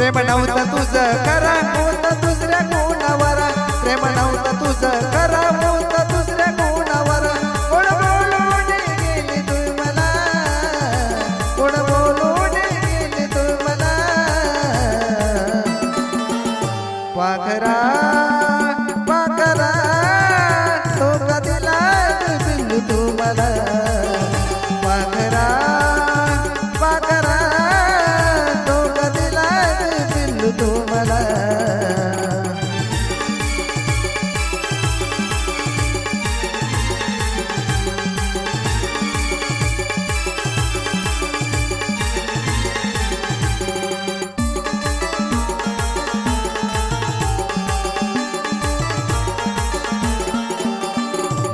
प्रेम नव्हतं तुझं खरं होतं दुसऱ्या कोणावर प्रेम नव्हतं तुझं खरं होतं दुसऱ्या कोणावर कोण बोलून गेली तू मला कोण बोलून गेली तू मला पाखरा पाखरा तो कधीला बिंदू तू मला पाखरा पाखरा तो कधीला बिंदू तू मला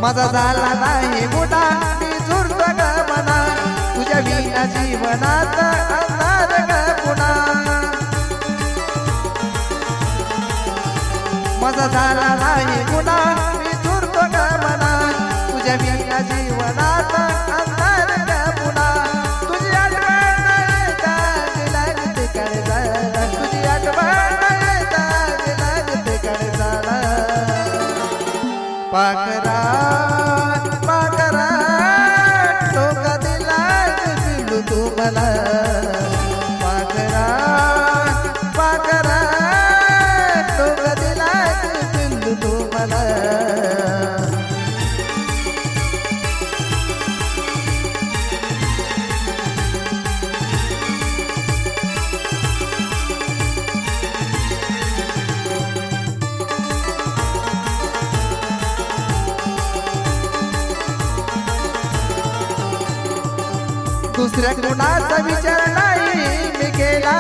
माझा झाला नाही मोठा मी झुरतो ग मना तुझ्या विना जीवनात अंधार ग पुन्हा माझा झाला नाही मोठा मी झुरतो ग मना तुझ्या विना जीवनात अंधार ग पुन्हा तुझी आठवण येता लागते कडे झाला तुझी आठवण येता लागते कडे झाला पाखरा पाखरा तो कधीला बिंदू तू मला पाखरा पाखरा तो कधीला बिंदू तू मला दुसऱ्या कुणाचा विचार नाही मी केला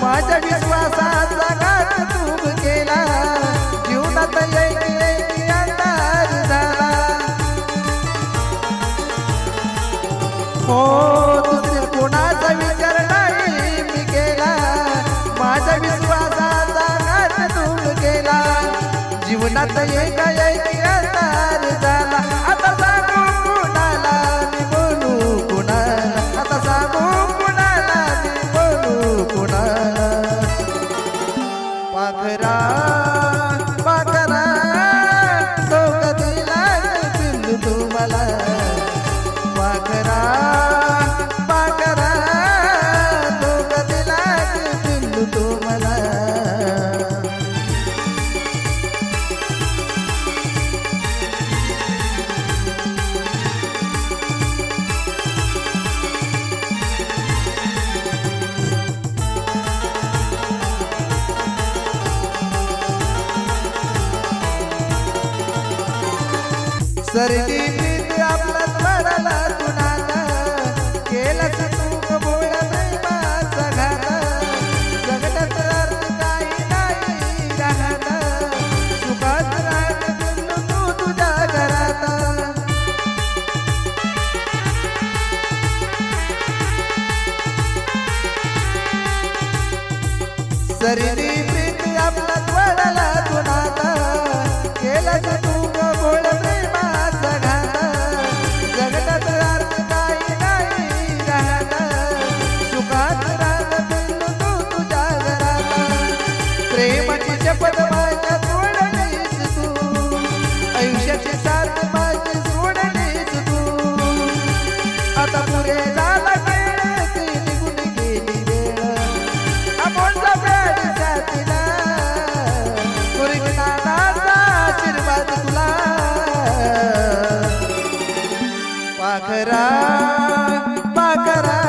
माझ्या विश्वासाचा घात तू केला जीवनात एक अंधार झाला हो दुसऱ्या कुणाचा विचार नाही मी केला माझ्या विश्वासाचा घात तू केला जीवनात एक अंधार झाला आता सांगू कुणाला मी बोलू कुणाला आता सांगू कुणाला मी बोलू कुणाला पाखरा पाखरा तो कधीला बिंदू तू मला पाखरा पाखरा तो कधीला बिंदू तू मला सरगी प्रीत आपलाच पडला कुणाला केलंच तू बोळ प्रेमाचा घात जगण्यात अर्थ काही नाही राहत सुखात राहत बिंदू तू तुझ्या घरात सरगी प्रीत आपलाच पडला कुणाला केलंच तू बोळ प्रेमाची शपथ माझ्या सोडलीस तू आयुष्याची साथ माझी सोडलीस तू आता पुरे झाला वेळ ती निघून गेली वेळ अमोलचा प्यार साथीला गुरुनानाचा आशीर्वाद तुला पाखरा पाखरा